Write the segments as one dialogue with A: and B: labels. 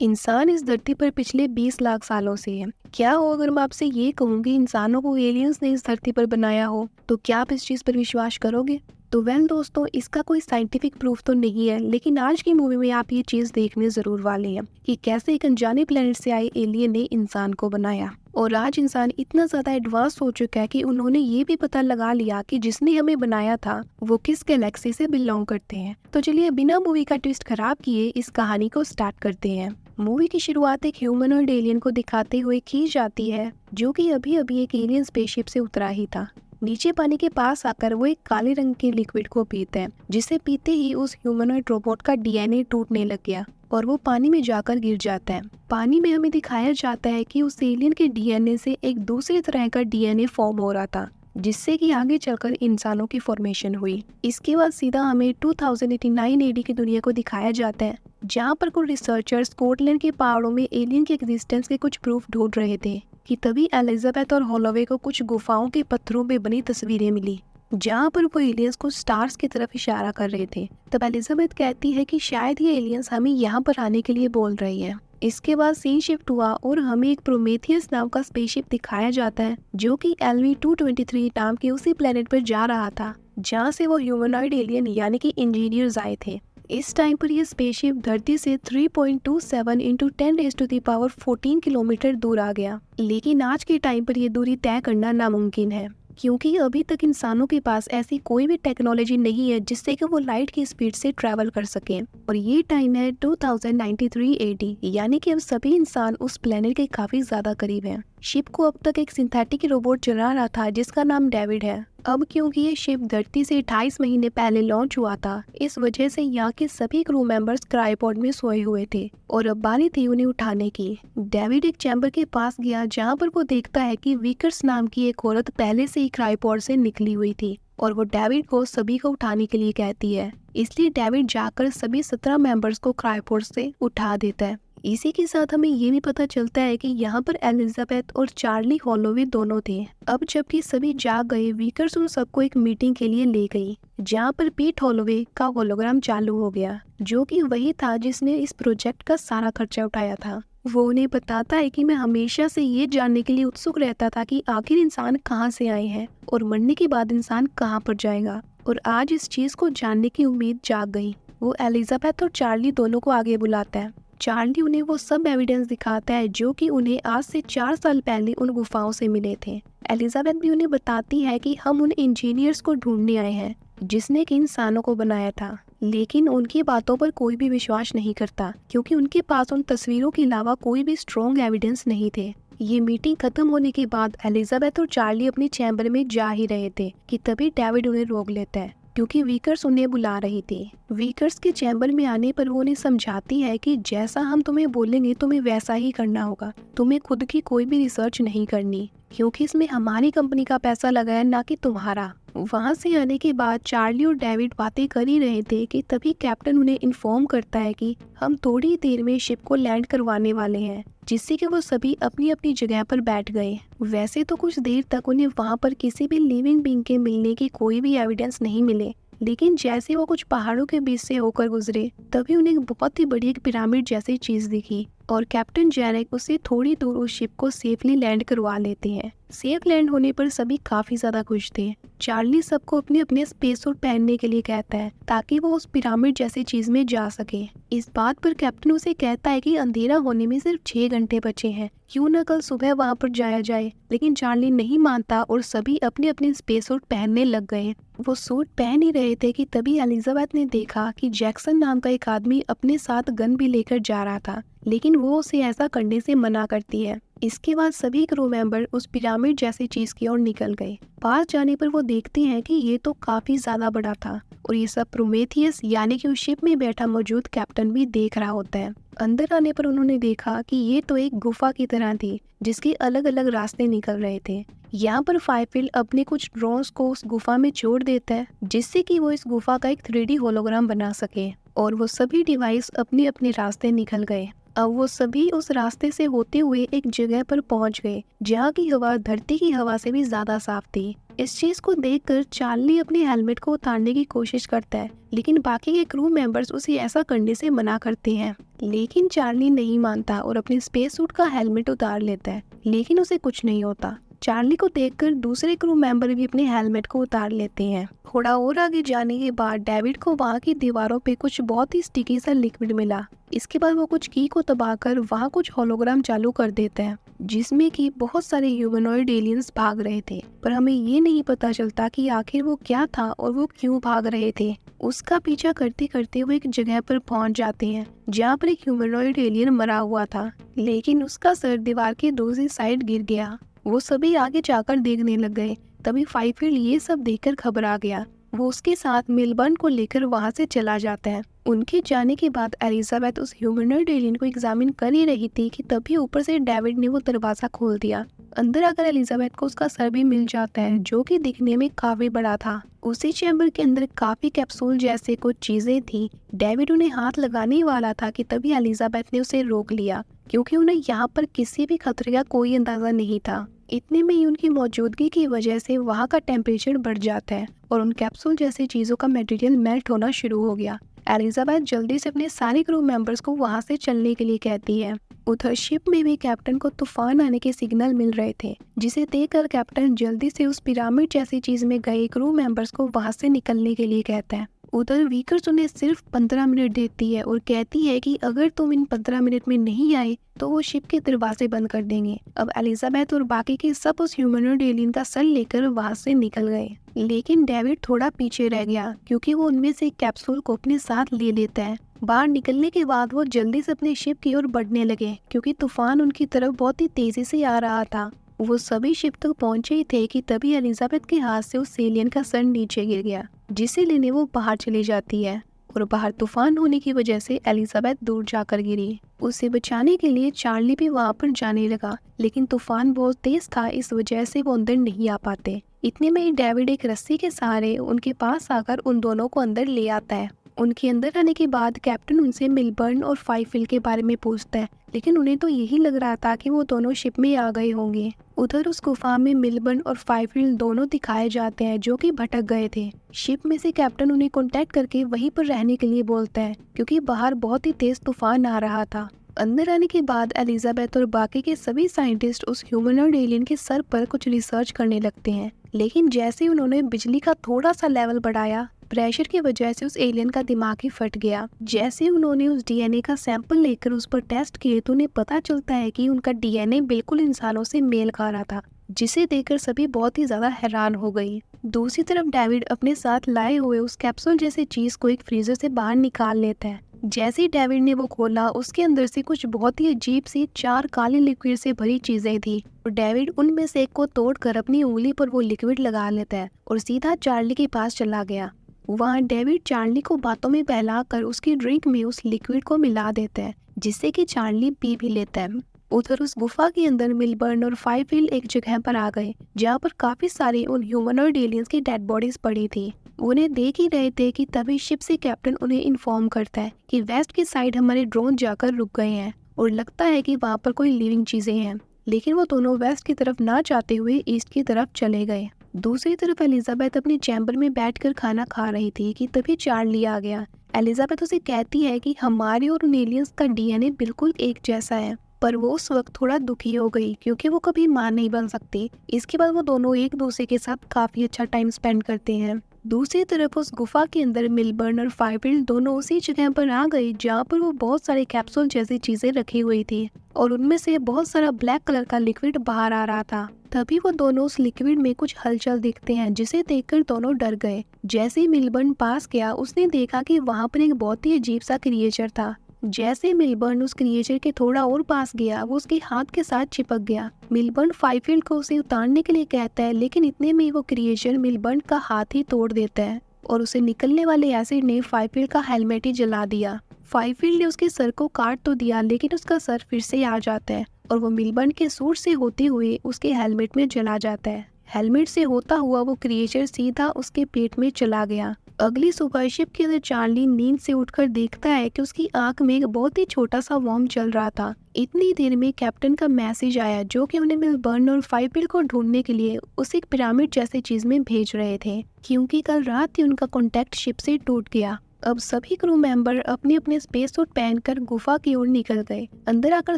A: इंसान इस धरती पर पिछले 20 लाख सालों से है। क्या हो अगर मैं आपसे ये कहूँ कि इंसानों को एलियंस ने इस धरती पर बनाया हो, तो क्या आप इस चीज़ पर विश्वास करोगे? तो दोस्तों, इसका कोई साइंटिफिक प्रूफ तो नहीं है, लेकिन आज की मूवी में आप ये चीज़ देखने ज़रूर वाले हैं कि कैसे एक अनजाने प्लेनेट से आए एलियन ने इंसान को बनाया। और आज इंसान इतना ज़्यादा एडवांस हो चुका है कि उन्होंने ये भी पता लगा लिया कि जिसने हमें बनाया था वो किस गैलेक्सी से बिलोंग करते हैं। तो चलिए बिना मूवी का ट्विस्ट खराब किए इस कहानी को स्टार्ट करते हैं। मूवी की शुरुआत एक ह्यूमनॉइड एलियन को दिखाते हुए की जाती है, जो कि अभी अभी एक एलियन स्पेसशिप से उतरा ही था। नीचे पानी के पास आकर वो एक काले रंग के लिक्विड को पीते हैं, जिसे पीते ही उस ह्यूमनॉइड रोबोट का डीएनए टूटने लग गया और वो पानी में जाकर गिर जाता है। पानी में हमें दिखाया जाता है कि उस एलियन के डीएनए से एक दूसरी तरह का डीएनए फॉर्म हो रहा था, जिससे कि आगे चलकर इंसानों की फॉर्मेशन हुई। इसके बाद सीधा हमें 2089 एडी की दुनिया को दिखाया जाता है, जहाँ पर कुछ रिसर्चर्स स्कॉटलैंड के पहाड़ों में एलियन के एग्जिस्टेंस के कुछ प्रूफ ढूंढ रहे थे कि तभी एलिजाबेथ और हॉलोवे को कुछ गुफाओं के पत्थरों में बनी तस्वीरें मिली, जहाँ पर वो एलियंस को स्टार्स की तरफ इशारा कर रहे थे। तब एलिजाबेथ कहती है कि शायद ये एलियंस हमें यहाँ पर आने के लिए बोल रही है। इसके बाद सीन शिफ्ट हुआ और हमें एक प्रोमेथियस नाम का स्पेसशिप दिखाया जाता है, जो कि LV-223 नाम के उसी प्लेनेट पर जा रहा था, जहाँ से वो ह्यूमनॉइड एलियन यानी कि इंजीनियर्स आए थे। इस टाइम पर यह स्पेसशिप धरती से 3.27 इंटू 10⁻14 किलोमीटर दूर आ गया। लेकिन आज के टाइम पर यह दूरी तय करना नामुमकिन है, क्योंकि अभी तक इंसानों के पास ऐसी कोई भी टेक्नोलॉजी नहीं है जिससे कि वो लाइट की स्पीड से ट्रैवल कर सकें। और ये टाइम है 2093 AD, यानी कि अब सभी इंसान उस प्लेनेट के काफी ज्यादा करीब हैं। शिप को अब तक एक सिंथेटिक रोबोट चला रहा था जिसका नाम डेविड है। अब क्योंकि ये शिप धरती से 28 महीने पहले लॉन्च हुआ था, इस वजह से यहाँ के सभी क्रू मेंबर्स क्रायोपॉड में सोए हुए थे और अब बारी थी उन्हें उठाने की। डेविड एक चैम्बर के पास गया, जहाँ पर वो देखता है कि विकर्स नाम की एक औरत पहले से ही क्रायोपॉड से निकली हुई थी और वो डेविड को सभी को उठाने के लिए कहती है। इसलिए डेविड जाकर सभी 17 मेंबर्स को क्रायोपॉड से उठा देता है। इसी के साथ हमें ये भी पता चलता है कि यहाँ पर एलिजाबेथ और चार्ली हॉलोवे दोनों थे। अब जबकि सभी जाग गए, विकर्स उन सबको एक मीटिंग के लिए ले गई, जहाँ पर पीट हॉलोवे का होलोग्राम चालू हो गया, जो कि वही था जिसने इस प्रोजेक्ट का सारा खर्चा उठाया था। वो उन्हें बताता है कि मैं हमेशा से ये जानने के लिए उत्सुक रहता था कि आखिर इंसान कहाँ से आए हैं और मरने के बाद इंसान कहाँ पर जाएगा, और आज इस चीज को जानने की उम्मीद जाग गई। वो एलिजाबेथ और चार्ली दोनों को आगे बुलाता है। चार्ली उन्हें वो सब एविडेंस दिखाता है जो कि उन्हें आज से 4 साल पहले उन गुफाओं से मिले थे। एलिजाबेथ भी उन्हें बताती है कि हम उन इंजीनियर्स को ढूंढने आए हैं जिसने कि इंसानों को बनाया था, लेकिन उनकी बातों पर कोई भी विश्वास नहीं करता, क्योंकि उनके पास उन तस्वीरों के अलावा कोई भी स्ट्रॉन्ग एविडेंस नहीं थे। ये मीटिंग खत्म होने के बाद एलिजाबेथ और चार्ली अपने चैम्बर में जा ही रहे थे कि तभी डेविड उन्हें रोक लेता है, क्योंकि विकर्स उन्हें बुला रही थी। विकर्स के चैम्बर में आने पर वो उन्हें समझाती है कि जैसा हम तुम्हें बोलेंगे तुम्हें वैसा ही करना होगा। तुम्हें खुद की कोई भी रिसर्च नहीं करनी, क्योंकि इसमें हमारी कंपनी का पैसा लगा है, ना कि तुम्हारा। वहाँ से आने के बाद चार्ली और डेविड बातें कर ही रहे थे कि तभी कैप्टन उन्हें इन्फॉर्म करता है कि हम थोड़ी देर में शिप को लैंड करवाने वाले हैं, जिससे कि वो सभी अपनी अपनी जगह पर बैठ गए। वैसे तो कुछ देर तक उन्हें वहाँ पर किसी भी लिविंग बीइंग के मिलने की कोई भी एविडेंस नहीं मिले, लेकिन जैसे वो कुछ पहाड़ों के बीच से होकर गुजरे, तभी उन्हें एक बहुत ही बड़ी एक पिरामिड जैसी चीज दिखी और कैप्टन जैरेक उससे थोड़ी दूर उस शिप को सेफली लैंड करवा लेते हैं। सेफ लैंड होने पर सभी काफी ज्यादा खुश थे। चार्ली सबको अपने अपने स्पेस सूट पहनने के लिए कहता है ताकि वो उस पिरामिड जैसी चीज में जा सके। इस बात पर कैप्टन उसे कहता है कि अंधेरा होने में सिर्फ 6 घंटे बचे हैं, क्यों न कल सुबह वहाँ पर जाया जाए। लेकिन चार्ली नहीं मानता और सभी अपने अपने स्पेस सूट पहनने लग गए। वो सूट पहन ही रहे थे कि तभी एलिजाबेथ ने देखा कि जैक्सन नाम का एक आदमी अपने साथ गन भी लेकर जा रहा था, लेकिन वो उसे ऐसा करने से मना करती है। इसके बाद सभी क्रू मेंबर उस पिरामिड जैसी चीज की ओर निकल गए। पास जाने पर वो देखते हैं कि ये तो काफी ज्यादा बड़ा था और ये सब प्रोमेथियस यानी कि उस शिप में बैठा मौजूद कैप्टन भी देख रहा होता है। अंदर आने पर उन्होंने देखा कि ये तो एक गुफा की तरह थी, जिसके अलग अलग रास्ते निकल रहे थे। यहाँ पर फाइफिल अपने कुछ ड्रोन्स को उस गुफा में छोड़ देता है, जिससे कि वो इस गुफा का एक 3D होलोग्राम बना सके, और वो सभी डिवाइस अपने अपने रास्ते निकल गए। अब वो सभी उस रास्ते से होते हुए एक जगह पर पहुंच गए जहाँ की हवा धरती की हवा से भी ज्यादा साफ थी। इस चीज को देखकर चार्ली अपने हेलमेट को उतारने की कोशिश करता है, लेकिन बाकी के क्रू मेंबर्स उसे ऐसा करने से मना करते हैं। लेकिन चार्ली नहीं मानता और अपने स्पेस सूट का हेलमेट उतार लेता है, लेकिन उसे कुछ नहीं होता। चार्ली को देखकर दूसरे क्रू मेंबर भी अपने हेलमेट को उतार लेते हैं। थोड़ा और आगे जाने के बाद डेविड को वहाँ की दीवारों पे कुछ बहुत ही स्टिकी सा लिक्विड मिला। इसके बाद वो कुछ की को दबाकर वहाँ कुछ होलोग्राम चालू कर देते हैं, जिसमें कि बहुत सारे ह्यूमनॉइड एलियंस भाग रहे थे, पर हमें ये नहीं पता चलता कि आखिर वो क्या था और वो क्यों भाग रहे थे। उसका पीछा करते करते वो एक जगह पर पहुंच जाते हैं जहाँ पर एक ह्यूमनॉइड एलियन मरा हुआ था, लेकिन उसका सर दीवार की दूसरी साइड गिर गया। वो सभी आगे जाकर देखने लग गए। तभी फाइफील्ड ये सब देखकर घबरा गया। वो उसके साथ मिलबर्न को लेकर वहाँ से चला जाता है। उनके जाने के बाद एलिजाबेथ उस ह्यूमनॉइड एलियन को एग्जामिन कर ही रही थी कि तभी ऊपर से डेविड ने वो दरवाजा खोल दिया। अंदर आकर एलिजाबेथ को उसका सर भी मिल जाता है, जो कि दिखने में काफी बड़ा था। उसी चैम्बर के अंदर काफी कैप्सूल जैसे कुछ चीजें थी। डेविड उन्हें हाथ लगाने वाला था कि तभी एलिजाबेथ ने उसे रोक लिया, क्योंकि उन्हें यहाँ पर किसी भी खतरे का कोई अंदाजा नहीं था। इतने में ही उनकी मौजूदगी की वजह से वहाँ का टेम्परेचर बढ़ जाता है और उन कैप्सूल जैसी चीजों का मटेरियल मेल्ट होना शुरू हो गया। एलिजाबेथ जल्दी से अपने सारे क्रू मेंबर्स को वहाँ से चलने के लिए कहती है। उधर शिप में भी कैप्टन को तूफान आने के सिग्नल मिल रहे थे, जिसे देखकर कैप्टन जल्दी से उस पिरामिड जैसी चीज में गए क्रू मेंबर्स को वहाँ से निकलने के लिए कहता है। उधर वीकर्स उन्हें सिर्फ 15 मिनट देती है और कहती है कि अगर तुम इन 15 मिनट में नहीं आए तो वो शिप के दरवाजे बंद कर देंगे। अब एलिजाबेथ और बाकी के सब उस ह्यूमनॉइड एलियन का सर लेकर वहाँ से निकल गए, लेकिन डेविड थोड़ा पीछे रह गया क्योंकि वो उनमें से एक कैप्सूल को अपने साथ ले लेता है। बाहर निकलने के बाद वो जल्दी से अपने शिप की ओर बढ़ने लगे क्योंकि तूफान उनकी तरफ बहुत ही तेजी से आ रहा था। वो सभी शिप तक पहुंचे ही थे कि तभी एलिजाबेथ के हाथ से उस एलियन का सर नीचे गिर गया, जिसे लेने वो बाहर चली जाती है और बाहर तूफान होने की वजह से एलिजाबेथ दूर जाकर गिरी। उसे बचाने के लिए चार्ली भी वहाँ पर जाने लगा, लेकिन तूफान बहुत तेज था, इस वजह से वो अंदर नहीं आ पाते। इतने में ही डेविड एक रस्सी के सहारे उनके पास आकर उन दोनों को अंदर ले आता है। उनके अंदर आने के बाद कैप्टन उनसे मिलबर्न और फाइफील्ड के बारे में पूछता है, लेकिन उन्हें तो यही लग रहा था कि वो दोनों शिप में आ गए होंगे। उधर उस गुफा में मिलबर्न और फाइफील्ड दोनों दिखाए जाते हैं जो कि भटक गए थे। शिप में से कैप्टन उन्हें कांटेक्ट करके वहीं पर रहने के लिए बोलता है क्योंकि बाहर बहुत ही तेज तूफान आ रहा था। अंदर आने के बाद एलिजाबेथ और बाकी के सभी साइंटिस्ट उस ह्यूमनॉइड एलियन के सर पर कुछ रिसर्च करने लगते हैं, लेकिन जैसे उन्होंने बिजली का थोड़ा सा लेवल बढ़ाया, प्रेशर की वजह से उस एलियन का दिमाग ही फट गया। जैसे उन्होंने उस डीएनए का सैंपल लेकर उस पर टेस्ट किए तो उन्हें पता चलता है कि उनका डीएनए बिल्कुल इंसानों से मेल खा रहा था, जिसे देखकर सभी बहुत ही ज्यादा हैरान हो गई। दूसरी तरफ डेविड अपने साथ लाए हुए उस कैप्सूल जैसी चीज को एक फ्रीजर से बाहर निकाल लेता है। जैसे ही डेविड ने वो खोला, उसके अंदर से कुछ बहुत ही अजीब सी 4 काले लिक्विड से भरी चीजें थी और डेविड उनमें से एक को तोड़कर अपनी उंगली पर वो लिक्विड लगा लेता है और सीधा चार्ली के पास चला गया। वहाँ डेविड चार्ली को बातों में बहलाकर उसकी ड्रिंक में उस लिक्विड को मिला देता है, जिससे कि चार्ली पी भी लेता है। उधर उस गुफा के अंदर मिलबर्न और फाइफील्ड एक जगह पर आ गए जहाँ पर काफी सारी उन ह्यूमनॉइड एलियंस की डेड बॉडीज पड़ी थी। उन्हें देख ही रहे थे कि तभी शिप से कैप्टन उन्हें इन्फॉर्म करता है कि वेस्ट की साइड हमारे ड्रोन जाकर रुक गए हैं और लगता है कि वहाँ पर कोई लिविंग चीजें हैं, लेकिन वो दोनों वेस्ट की तरफ ना जाते हुए ईस्ट की तरफ चले गए। दूसरी तरफ एलिजाबेथ अपने चैम्बर में बैठकर खाना खा रही थी कि तभी चार्ली आ गया। एलिजाबेथ उसे कहती है कि हमारे और उन एलियंस का डीएनए बिल्कुल एक जैसा है, पर वो उस वक्त थोड़ा दुखी हो गई क्योंकि वो कभी मां नहीं बन सकती। इसके बाद वो दोनों एक दूसरे के साथ काफी अच्छा टाइम स्पेंड करते हैं। दूसरी तरफ उस गुफा के अंदर मिलबर्न और फाइफील्ड दोनों उसी जगह पर आ गए जहाँ पर वो बहुत सारे कैप्सूल जैसी चीजें रखी हुई थी और उनमें से बहुत सारा ब्लैक कलर का लिक्विड बाहर आ रहा था। तभी वो दोनों उस लिक्विड में कुछ हलचल दिखते हैं, जिसे देखकर दोनों डर गए। जैसे ही मिलबर्न पास गया, उसने देखा कि वहाँ पर एक बहुत ही अजीब सा क्रिएचर था। जैसे मिलबर्न उस क्रिएचर के थोड़ा और पास गया, वो उसके हाथ के साथ चिपक गया। मिलबर्न फाइफील्ड को उसे उतारने के लिए कहता है, लेकिन इतने में वो क्रिएचर मिलबर्न का हाथ ही तोड़ देता है और उसे निकलने वाले एसिड ने फाइफील्ड का हेलमेट ही जला दिया। फाइफील्ड ने उसके सर को काट तो दिया, लेकिन उसका सर फिर से आ जाता है और वो मिलबर्न के सूट से होते हुए उसके हेलमेट में चला जाता है। हेलमेट से होता हुआ वो क्रिएचर सीधा उसके पेट में चला गया अगली सुबह शिप के अंदर चार्ली नींद से उठकर देखता है कि उसकी आंख में एक बहुत ही छोटा सा वर्म चल रहा था। इतनी देर में कैप्टन का मैसेज आया जो कि उन्हें मिलबर्न और फाइव को ढूंढने के लिए उस एक पिरामिड जैसी चीज में भेज रहे थे, क्योंकि कल रात ही उनका कॉन्टेक्ट शिप से टूट गया। अब सभी क्रू मेंबर अपने अपने स्पेस सूट पहनकर गुफा की ओर निकल गए। अंदर आकर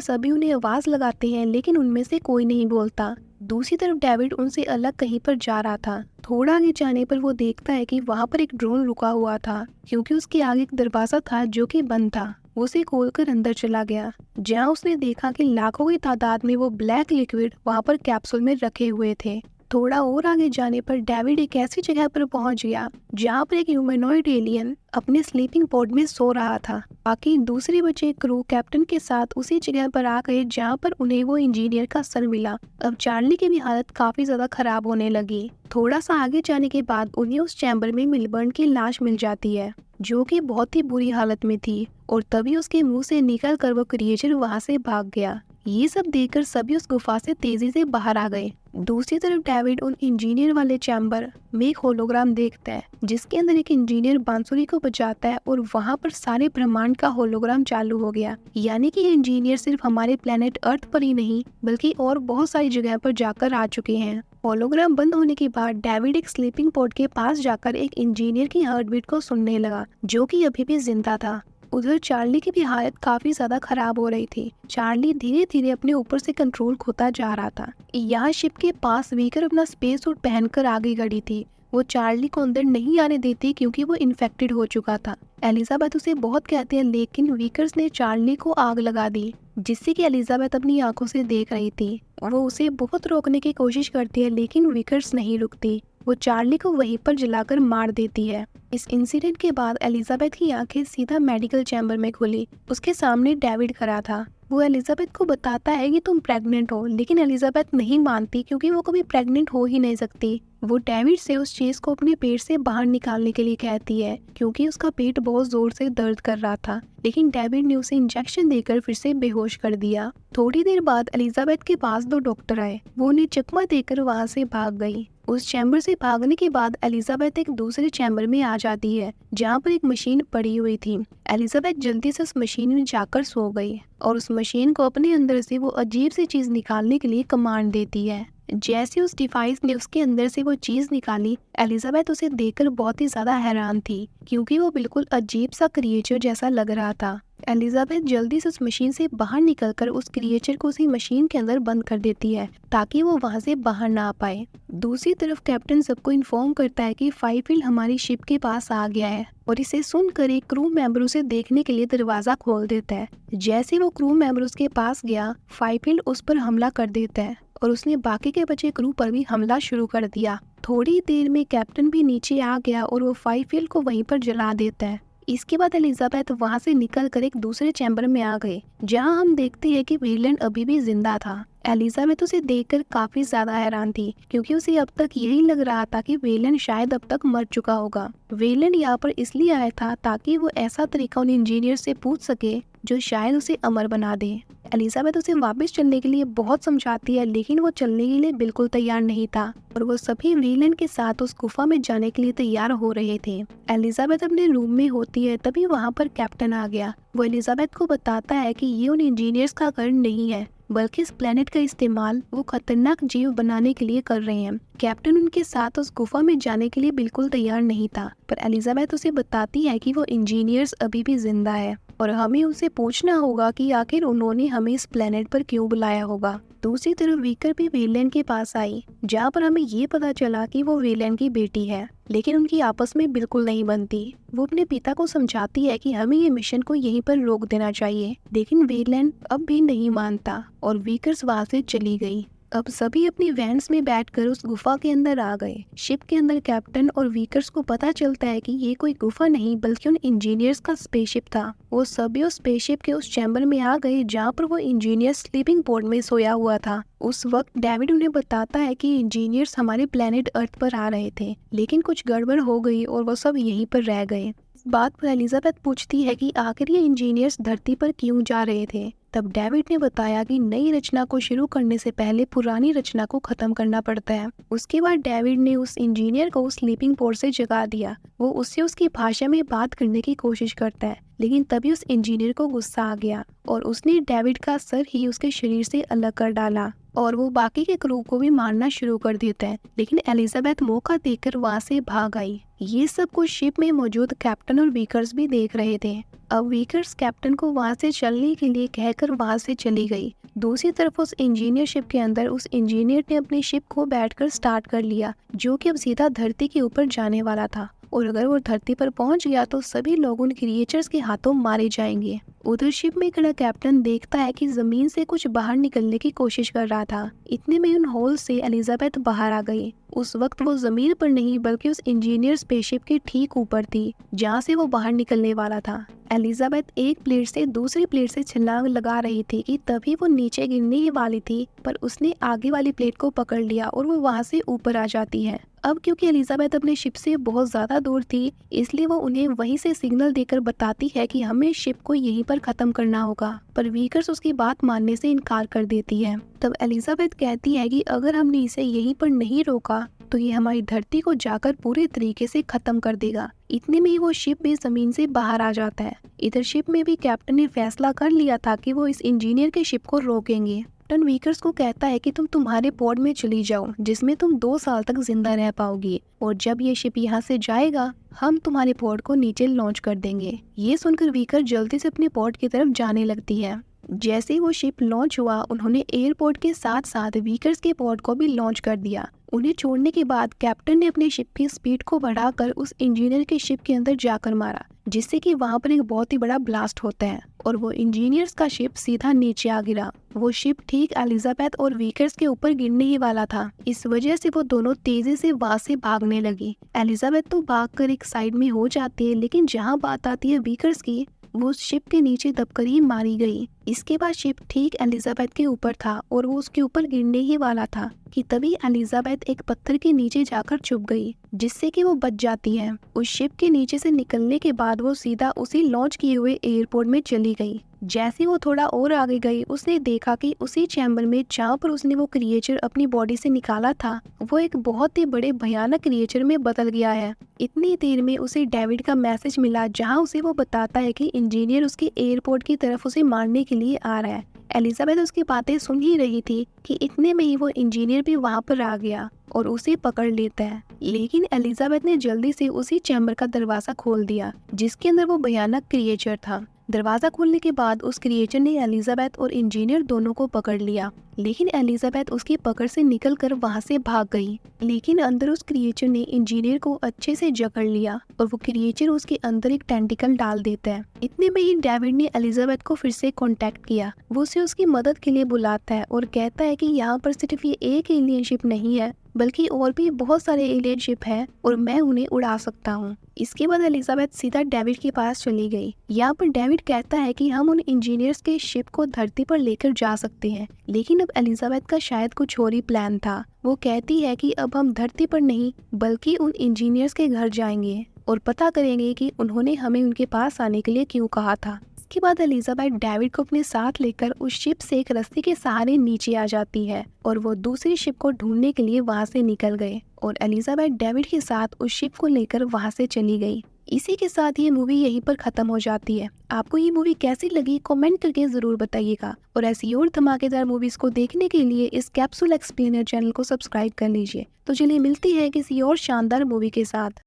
A: सभी उन्हें आवाज लगाते हैं लेकिन उनमें से कोई नहीं बोलता। दूसरी तरफ डेविड उनसे अलग कहीं पर जा रहा था। थोड़ा आगे जाने पर वो देखता है कि वहाँ पर एक ड्रोन रुका हुआ था, क्योंकि उसके आगे एक दरवाजा था जो कि बंद था। वो उसे खोलकर अंदर चला गया, जहाँ उसने देखा कि लाखों की तादाद में वो ब्लैक लिक्विड वहाँ पर कैप्सूल में रखे हुए थे। थोड़ा और आगे जाने पर डेविड एक ऐसी जगह पर पहुंच गया जहां पर एक ह्यूमनॉइड एलियन अपने स्लीपिंग पॉड में सो रहा था। बाकी दूसरे बचे क्रू कैप्टन के साथ उसी जगह पर आ गए जहां पर उन्हें वो इंजीनियर का सर मिला। अब चार्ली की भी हालत काफी ज्यादा खराब होने लगी। थोड़ा सा आगे जाने के बाद उन्हें उस चैम्बर में मिलबर्न की लाश मिल जाती है, जो कि बहुत ही बुरी हालत में थी, और तभी उसके मुंह से निकल कर वो क्रिएचर वहां से भाग गया। ये सब देखकर सभी उस गुफा से तेजी से बाहर आ गए। दूसरी तरफ डेविड उन इंजीनियर वाले चैम्बर में एक होलोग्राम देखता है, जिसके अंदर एक इंजीनियर बांसुरी को बजाता है और वहाँ पर सारे ब्रह्मांड का होलोग्राम चालू हो गया। यानी कि ये इंजीनियर सिर्फ हमारे प्लेनेट अर्थ पर ही नहीं बल्कि और बहुत सारी जगह पर जाकर आ चुके हैं। होलोग्राम बंद होने के बाद डेविड एक स्लीपिंग पॉड के पास जाकर एक इंजीनियर की हार्टबीट को सुनने लगा, जो कि अभी भी जिंदा था। उधर चार्ली की भी हालत काफी ज्यादा खराब हो रही थी। चार्ली धीरे धीरे अपने ऊपर से कंट्रोल खोता जा रहा था। यहाँ शिप के पास वीकर अपना स्पेस सूट पहनकर आगे खड़ी थी। वो चार्ली को अंदर नहीं आने देती क्योंकि वो इन्फेक्टेड हो चुका था। एलिजाबेथ उसे बहुत कहते हैं लेकिन वीकर्स ने चार्ली को आग लगा दी, जिससे कि एलिजाबेथ अपनी आंखों से देख रही थी। वो उसे बहुत रोकने की कोशिश करती है लेकिन वीकर्स नहीं रुकती। वो चार्ली को वहीं पर जलाकर मार देती है। इस इंसिडेंट के बाद एलिजाबेथ की आंखें सीधा मेडिकल चैम्बर में खुली। उसके सामने डेविड खड़ा था। वो एलिजाबेथ को बताता है कि तुम प्रेग्नेंट हो, लेकिन एलिजाबेथ नहीं मानती क्योंकि वो कभी प्रेग्नेंट हो ही नहीं सकती। वो डेविड से उस चीज को अपने पेट से बाहर निकालने के लिए कहती है, क्योंकि उसका पेट बहुत जोर से दर्द कर रहा था, लेकिन डेविड ने उसे इंजेक्शन देकर फिर से बेहोश कर दिया। थोड़ी देर बाद एलिजाबेथ के पास 2 डॉक्टर आए। वो उन्हें चकमा देकर वहाँ से भाग गई। उस चैम्बर से भागने के बाद एलिजाबेथ एक दूसरे चैम्बर में आ जाती है जहाँ पर एक मशीन पड़ी हुई थी। एलिजाबेथ जल्दी से उस मशीन में जाकर सो गई और उस मशीन को अपने अंदर से वो अजीब सी चीज निकालने के लिए कमांड देती है। जैसे उस डिवाइस ने उसके अंदर से वो चीज निकाली, एलिजाबेथ उसे देखकर बहुत ही ज्यादा हैरान थी, क्योंकि वो बिल्कुल अजीब सा क्रिएचर जैसा लग रहा था। एलिजाबेथ जल्दी से उस मशीन से बाहर निकलकर उस क्रिएचर को उसी मशीन के अंदर बंद कर देती है ताकि वो वहां से बाहर ना आ पाए। दूसरी तरफ कैप्टन सबको इन्फॉर्म करता है कि फाइफील्ड हमारी शिप के पास आ गया है, और इसे सुनकर एक क्रू मेंबर उसे देखने के लिए दरवाजा खोल देता है। जैसे वो क्रू मेंबर उसके पास गया, फाइफील्ड उस पर हमला कर देता है और उसने बाकी के बचे क्रू पर भी हमला शुरू कर दिया। थोड़ी देर में कैप्टन भी नीचे आ गया और वो फाइफील्ड को वहीं पर जला देता है। इसके बाद एलिजाबेथ वहां से निकलकर एक दूसरे चैम्बर में आ गई, जहां हम देखते हैं कि वेलैंड अभी भी जिंदा था। एलिजाबेथ उसे देखकर काफी ज्यादा हैरान थी, क्योंकि उसे अब तक यही लग रहा था कि वेलैंड शायद अब तक मर चुका होगा। वेलैंड यहाँ पर इसलिए आया था ताकि वो ऐसा तरीका उन इंजीनियर से पूछ सके जो शायद उसे अमर बना दे। एलिजाबेथ उसे वापस चलने के लिए बहुत समझाती है, लेकिन वो चलने के लिए बिल्कुल तैयार नहीं था और वो सभी वेलैंड के साथ उस गुफा में जाने के लिए तैयार हो रहे थे। एलिजाबेथ अपने रूम में होती है, तभी वहाँ पर कैप्टन आ गया। वो एलिजाबेथ को बताता है कि ये उन इंजीनियर्स का घर नहीं है, बल्कि इस प्लेनेट का इस्तेमाल वो खतरनाक जीव बनाने के लिए कर रहे हैं। कैप्टन उनके साथ उस गुफा में जाने के लिए बिल्कुल तैयार नहीं था, पर एलिजाबेथ उसे बताती है कि वो इंजीनियर्स अभी भी जिंदा है और हमें उनसे पूछना होगा कि आखिर उन्होंने हमें इस प्लेनेट पर क्यों बुलाया होगा। दूसरी तरफ वीकर भी वेलैंड के पास आई, जहाँ पर हमें ये पता चला कि वो वेलैंड की बेटी है, लेकिन उनकी आपस में बिल्कुल नहीं बनती। वो अपने पिता को समझाती है कि हमें ये मिशन को यहीं पर रोक देना चाहिए, लेकिन वेलैंड अब भी नहीं मानता और वीकर्स वहाँ से चली गई। अब सभी अपनी वैन्स में बैठकर उस गुफा के अंदर आ गए। शिप के अंदर कैप्टन और वीकर्स को पता चलता है कि ये कोई गुफा नहीं बल्कि उन इंजीनियर्स का स्पेसशिप था। वो सभी उस स्पेसशिप के उस चैम्बर में आ गए जहाँ पर वो इंजीनियर स्लीपिंग पॉड में सोया हुआ था। उस वक्त डेविड उन्हें बताता है कि इंजीनियर्स हमारे प्लेनेट अर्थ पर आ रहे थे, लेकिन कुछ गड़बड़ हो गई और वो सब यहीं पर रह गए। बात पर एलिजाबेथ पूछती है कि आखिर ये इंजीनियर्स धरती पर क्यों जा रहे थे। तब डेविड ने बताया कि नई रचना को शुरू करने से पहले पुरानी रचना को खत्म करना पड़ता है। उसके बाद डेविड ने उस इंजीनियर को स्लीपिंग पोड से जगा दिया। वो उससे उसकी भाषा में बात करने की कोशिश करता है, लेकिन तभी उस इंजीनियर को गुस्सा आ गया और उसने डेविड का सर ही उसके शरीर से अलग कर डाला और वो बाकी के क्रू को भी मारना शुरू कर देता है। लेकिन एलिजाबेथ मौका देखकर वहाँ से भाग आई। ये सब कुछ शिप में मौजूद कैप्टन और वीकर्स भी देख रहे थे। अब वीकर्स कैप्टन को वहाँ से चलने के लिए कहकर वहाँ से चली गई। दूसरी तरफ उस इंजीनियर शिप के अंदर उस इंजीनियर ने अपनी शिप को बैठकर स्टार्ट कर लिया, जो कि अब सीधा धरती के ऊपर जाने वाला था। और अगर वो धरती पर पहुंच गया तो सभी लोग उन क्रिएचर्स के हाथों मारे जाएंगे। उधर शिप में खड़ा कैप्टन देखता है कि जमीन से कुछ बाहर निकलने की कोशिश कर रहा था। इतने में उन होल से एलिजाबेथ बाहर आ गई। उस वक्त वो जमीन पर नहीं बल्कि उस इंजीनियर स्पेसशिप के ठीक ऊपर थी, जहाँ से वो बाहर निकलने वाला था। एलिजाबेथ एक प्लेट से दूसरी प्लेट से छलांग लगा रही थी कि तभी वो नीचे गिरने ही वाली थी, पर उसने आगे वाली प्लेट को पकड़ लिया और वो वहाँ से ऊपर आ जाती है। अब क्योंकि एलिजाबेथ अपने शिप से बहुत ज्यादा दूर थी, इसलिए वो उन्हें वहीं से सिग्नल देकर बताती है कि हमें शिप को यहीं पर खत्म करना होगा, पर वीकर्स उसकी बात मानने से इनकार कर देती है। तब एलिजाबेथ कहती है कि अगर हमने इसे यहीं पर नहीं रोका तो ये हमारी धरती को जाकर पूरे तरीके से खत्म कर देगा। इतने में ही वो शिप भी जमीन से बाहर आ जाता है। इधर शिप में भी कैप्टन ने फैसला कर लिया था कि वो इस इंजीनियर के शिप को रोकेंगे। कैप्टन वीकर्स को कहता है कि तुम तुम्हारे पॉड में चली जाओ, जिसमें तुम 2 साल तक जिंदा रह पाओगी, और जब ये शिप यहाँ से जाएगा हम तुम्हारे पॉड को नीचे लॉन्च कर देंगे। ये सुनकर वीकर जल्दी से अपने पॉड की तरफ जाने लगती है। जैसे ही वो शिप लॉन्च हुआ, उन्होंने एयरपोर्ट के साथ साथ वीकर्स के पॉड को भी लॉन्च कर दिया। उन्हें छोड़ने के बाद कैप्टन ने अपनी शिप की स्पीड को बढ़ाकर उस इंजीनियर के शिप के अंदर जाकर मारा, जिससे कि वहां पर एक बहुत ही बड़ा ब्लास्ट होता है और वो इंजीनियर्स का शिप सीधा नीचे आ गिरा। वो शिप ठीक एलिजाबेथ और वीकर्स के ऊपर गिरने ही वाला था। इस वजह से वो दोनों तेजी से वहां से भागने लगी। एलिजाबेथ तो भागकर एक साइड में हो जाती है, लेकिन जहाँ बात आती है वीकर्स की, वो शिप के नीचे दबकर ही मारी गई। इसके बाद शिप ठीक एलिजाबेथ के ऊपर था और वो उसके ऊपर गिरने ही वाला था कि तभी एलिजाबेथ एक पत्थर के नीचे जाकर छुप गई, जिससे कि वो बच जाती है। उस शिप के नीचे से निकलने के बाद वो सीधा उसी लॉन्च किए हुए एयरपोर्ट में चली गई। जैसे वो थोड़ा और आगे गई, उसने देखा कि उसी चैम्बर में जहाँ पर उसने वो क्रिएचर अपनी बॉडी से निकाला था, वो एक बहुत ही बड़े भयानक क्रिएचर में बदल गया है। इतनी देर में उसे डेविड का मैसेज मिला, जहाँ उसे वो बताता है कि इंजीनियर उसके एयरपोर्ट की तरफ उसे मारने के लिए आ रहा है। एलिजाबेथ उसकी बातें सुन ही रही थी कि इतने में ही वो इंजीनियर भी वहाँ पर आ गया और उसे पकड़ लेता है। लेकिन एलिजाबेथ ने जल्दी से उसी चैम्बर का दरवाजा खोल दिया, जिसके अंदर वो भयानक क्रिएचर था। दरवाजा खोलने के बाद उस क्रिएचर ने एलिजाबेथ और इंजीनियर दोनों को पकड़ लिया, लेकिन एलिजाबेथ उसकी पकड़ से निकलकर वहां से भाग गई। लेकिन अंदर उस क्रिएचर ने इंजीनियर को अच्छे से जकड़ लिया और वो क्रिएचर उसके अंदर एक टेंटिकल डाल देता है। इतने में ही डेविड ने एलिजाबेथ को फिर से कांटेक्ट किया। वो उसे उसकी मदद के लिए बुलाता है और कहता है कि यहाँ पर सिर्फ ये एक एलियन शिप नहीं है, बल्कि और भी बहुत सारे एलियन शिप हैं और मैं उन्हें उड़ा सकता हूँ। इसके बाद एलिजाबेथ सीधा डेविड के पास चली गई। यहाँ पर डेविड कहता है कि हम उन इंजीनियर्स के शिप को धरती पर लेकर जा सकते हैं, लेकिन अब एलिजाबेथ का शायद कुछ और ही प्लान था। वो कहती है कि अब हम धरती पर नहीं बल्कि उन इंजीनियर्स के घर जाएंगे और पता करेंगे कि उन्होंने हमें उनके पास आने के लिए क्यों कहा था। इसके बाद एलिजाबेथ डेविड को अपने साथ लेकर उस शिप से एक रस्सी के सहारे नीचे आ जाती है और वो दूसरी शिप को ढूंढने के लिए वहां से निकल गए और एलिजाबेथ डेविड के साथ उस शिप को लेकर वहां से चली गई। इसी के साथ ये मूवी यहीं पर खत्म हो जाती है। आपको ये मूवी कैसी लगी कमेंट करके जरूर बताइएगा और ऐसी और धमाकेदार मूवीज को देखने के लिए इस कैप्सूल एक्सप्लेनर चैनल को सब्सक्राइब कर लीजिए। तो चलिए मिलती है किसी और शानदार मूवी के साथ।